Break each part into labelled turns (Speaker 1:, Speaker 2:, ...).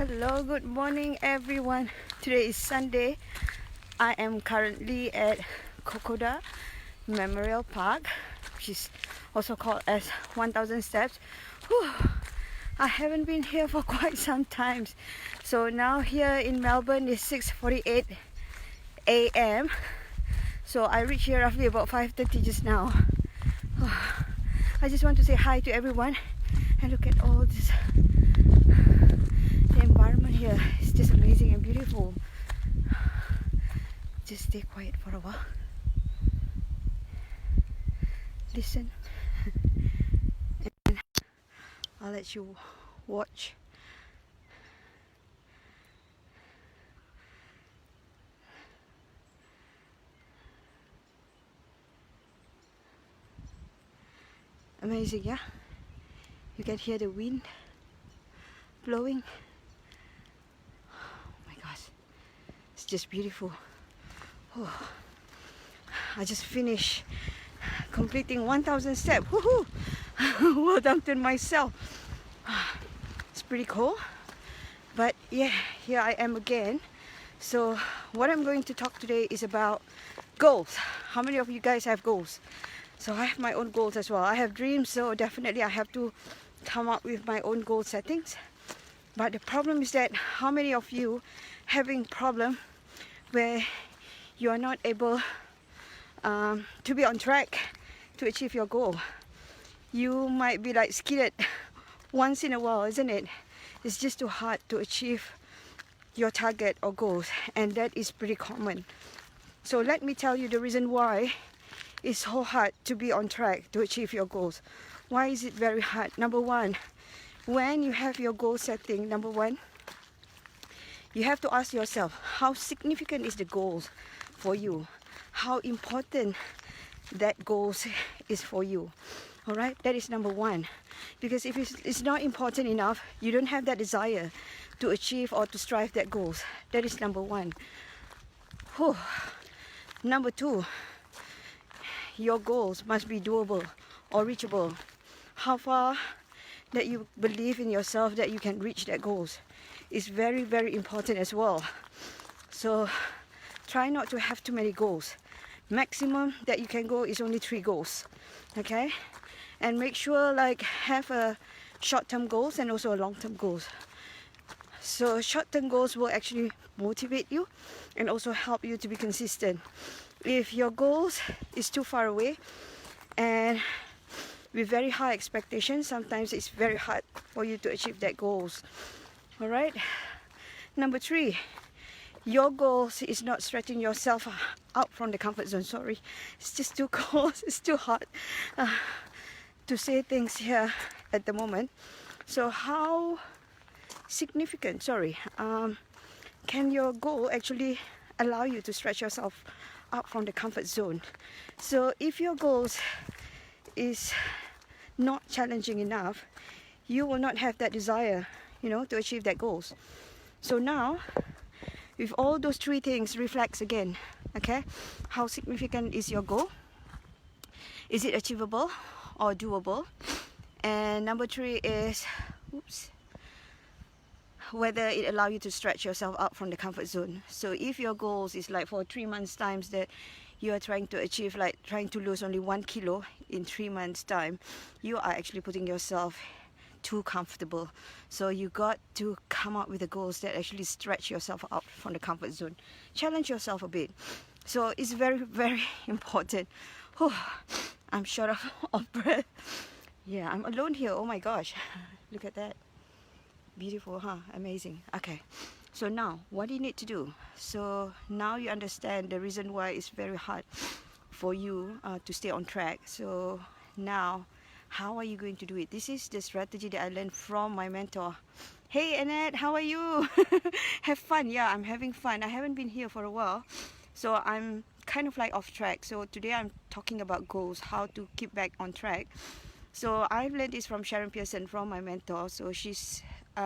Speaker 1: Hello, good morning everyone. Today is Sunday. I am currently at Kokoda Memorial Park, which is also called as 1000 Steps. Whew. I haven't been here for quite some time. So now here in Melbourne is 6:48 a.m. So I reached here roughly about 5:30 just now. I just want to say hi to everyone and look at all this. The environment here is just amazing and beautiful. Just stay quiet for a while. Listen. And I'll let you watch. Amazing, yeah? You can hear the wind blowing. Oh my gosh. It's just beautiful. Oh. I just finished completing 1000 steps. Woohoo! Well done to myself. It's pretty cool. But yeah, here I am again. So what I'm going to talk today is about goals. How many of you guys have goals? So I have my own goals as well. I have dreams, so definitely I have to come up with my own goal settings. But the problem is that how many of you having problem where you are not able to be on track to achieve your goal? You might be like skidded once in a while, isn't it? It's just too hard to achieve your target or goals, and that is pretty common. So let me tell you the reason why it's so hard to be on track to achieve your goals. Why is it very hard? Number one, when you have your goal setting, number one, you have to ask yourself, how significant is the goal for you? How important that goal is for you? All right, that is number one. Because if it's not important enough, you don't have that desire to achieve or to strive that goals. That is number one. Whew. Number two, your goals must be doable or reachable. How far that you believe in yourself that you can reach that goals is very, very important as well. So try not to have too many goals. Maximum that you can go is only 3 goals. Okay? And make sure like have a short-term goals and also a long-term goals. So short-term goals will actually motivate you and also help you to be consistent. If your goals is too far away and with very high expectations, sometimes it's very hard for you to achieve that goals. All right. Number 3, your goals is not stretching yourself out from the comfort zone. Sorry, it's just too cold. It's too hot to say things here at the moment. So how significant, can your goal actually allow you to stretch yourself out from the comfort zone? So if your goals is not challenging enough, you will not have that desire, to achieve that goals. So now, with all those 3 things, reflects again, okay? How significant is your goal? Is it achievable or doable? And number 3 is, whether it allow you to stretch yourself out from the comfort zone. So if your goals is like for 3 months times that you are trying to achieve, like trying to lose only 1 kilo in 3 months time, you are actually putting yourself too comfortable. So you got to come up with the goals that actually stretch yourself out from the comfort zone. Challenge yourself a bit. So it's very, very important. Whew, I'm short of breath. Yeah, I'm alone here. Oh my gosh, look at that. Beautiful, huh? Amazing. Okay, so now what do you need to do? So now you understand the reason why it's very hard for you to stay on track. So now, how are you going to do it? This is the strategy that I learned from my mentor. Hey Annette, how are you? Have fun. Yeah, I'm having fun. I haven't been here for a while, so I'm kind of like off track. So today I'm talking about goals, how to keep back on track. So I've learned this from Sharon Pearson, from my mentor. So she's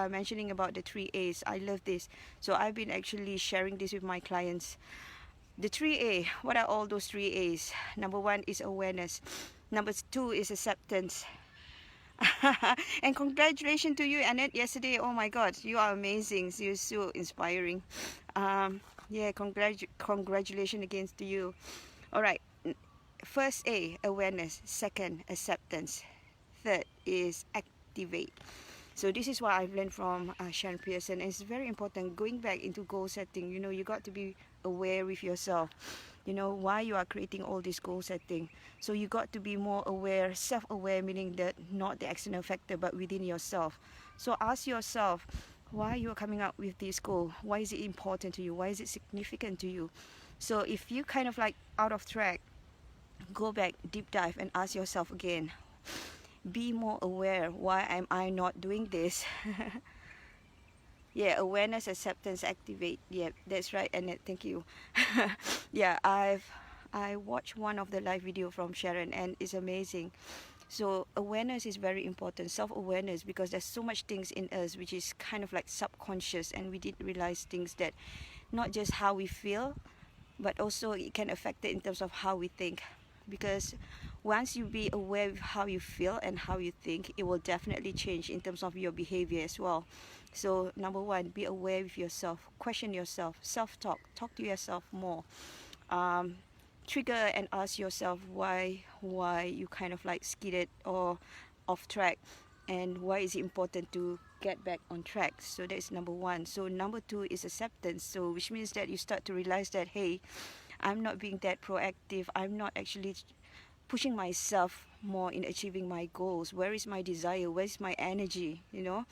Speaker 1: mentioning about the 3 A's. I love this. So I've been actually sharing this with my clients. The 3A, what are all those 3 A's? Number 1 is awareness. Number 2 is acceptance. And congratulations to you, Annette, yesterday. Oh my God, you are amazing. You're so inspiring. Yeah, congratulations again to you. All right. First A, awareness. Second, acceptance. Third is activate. So this is what I've learned from Sharon Pearson. It's very important going back into goal setting. You know, you got to be aware with yourself. You know why you are creating all this goal setting. So you got to be more aware, self-aware, meaning that not the external factor but within yourself. So ask yourself why you are coming up with this goal. Why is it important to you? Why is it significant to you? So if you kind of like out of track, go back, deep dive, and ask yourself again. Be more aware. Why am I not doing this? Yeah, awareness, acceptance, activate. Yeah, that's right, Annette. Thank you. Yeah, I watched one of the live video from Sharon, and it's amazing. So awareness is very important, self-awareness, because there's so much things in us which is kind of like subconscious, and we didn't realize things that not just how we feel, but also it can affect it in terms of how we think. Because once you be aware of how you feel and how you think, it will definitely change in terms of your behavior as well. So number one, be aware of yourself, question yourself, self-talk, talk to yourself more. Trigger and ask yourself why you kind of like skidded or off track, and why is it important to get back on track. So that's number one. So number two is acceptance, so which means that you start to realize that, hey, I'm not being that proactive, I'm not actually pushing myself more in achieving my goals. Where is my desire? Where's my energy? You know,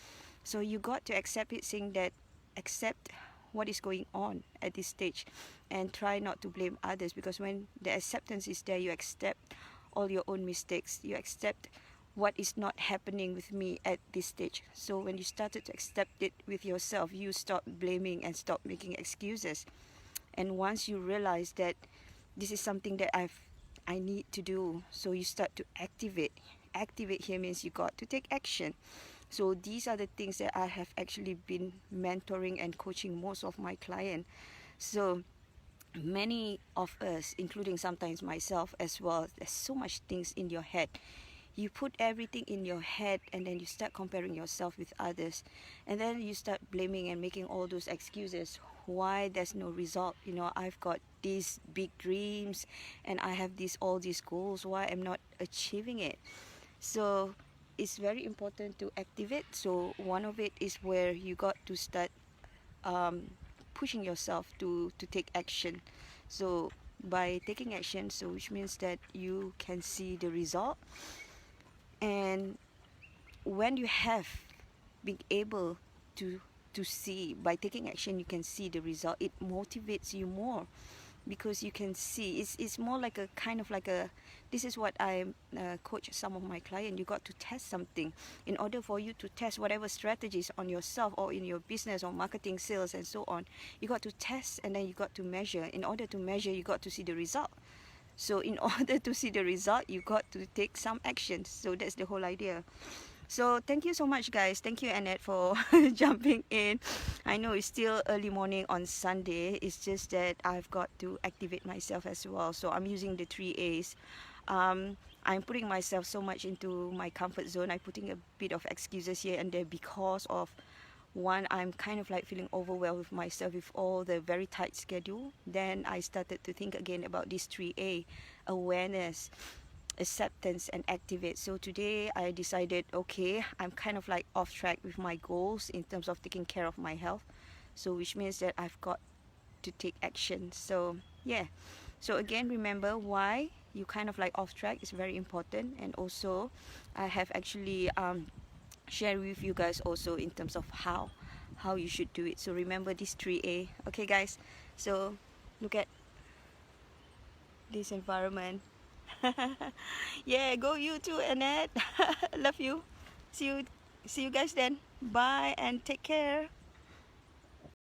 Speaker 1: so you got to accept it, saying that accept what is going on at this stage and try not to blame others, because when the acceptance is there, you accept all your own mistakes, you accept what is not happening with me at this stage. So when you started to accept it with yourself, you stop blaming and stop making excuses. And once you realize that this is something that I need to do, so you start to activate. Activate here means you got to take action. So these are the things that I have actually been mentoring and coaching most of my clients. So many of us, including sometimes myself as well, there's so much things in your head. You put everything in your head, and then you start comparing yourself with others, and then you start blaming and making all those excuses why there's no result. You know, I've got these big dreams and I have all these goals, why I'm not achieving it. So it's very important to activate. So one of it is where you got to start pushing yourself to take action. So by taking action, so which means that you can see the result. And when you have been able to see, by taking action, you can see the result, it motivates you more, because you can see it's more like a kind of like a, this is what I coach some of my clients. You got to test something. In order for you to test whatever strategies on yourself or in your business or marketing, sales and so on, you got to test, and then you got to measure. In order to measure, you got to see the result. So in order to see the result, you got to take some action. So that's the whole idea. So thank you so much, guys. Thank you, Annette, for jumping in. I know it's still early morning on Sunday. It's just that I've got to activate myself as well. So I'm using the 3 A's. I'm putting myself so much into my comfort zone. I'm putting a bit of excuses here and there because of, one, I'm kind of like feeling overwhelmed with myself with all the very tight schedule. Then I started to think again about this 3A, awareness, acceptance, and activate. So today I decided, okay, I'm kind of like off track with my goals in terms of taking care of my health. So which means that I've got to take action. So yeah. So again, remember why you kind of like off track is very important. And also I have actually share with you guys also in terms of how you should do it. So remember this 3A. Okay guys, so look at this environment. Yeah, go you too, Annette. Love you. See you guys then. Bye and take care.